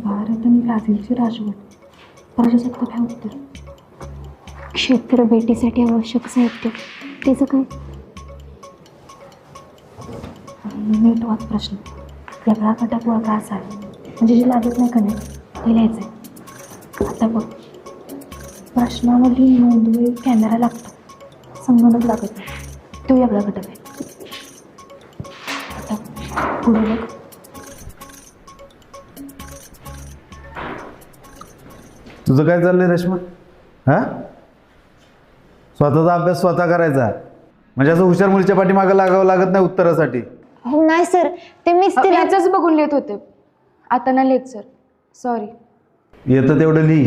भारत आणि ब्राझीलची राजवट, प्रजासत्ताक हे उत्तर. क्षेत्र भेटीसाठी आवश्यक साहित्य त्याचं काय? नीट वाच प्रश्न. वेगळा घटक वळका असा आहे, म्हणजे जे लागत नाही का नाही ते लिहायचं आहे. आता बघ, प्रश्नामध्ये नोंदवेळी कॅमेरा लागतो, संगणक लागत नाही, तो वेगळा घटक आहे. आता पुढे बघ. तुझं काय चाललंय रेश्मा? हां, स्वतःचा अभ्यास स्वतः करायचा, म्हणजे असं हुशार मुलीच्या पाठीमागं लागावं लागत नाही उत्तरासाठी. हो नाही सर, ते मीच तिला याचंच बघून लिहित होते, आता ना लिहित सर, सॉरी. येतं तेवढं लिही.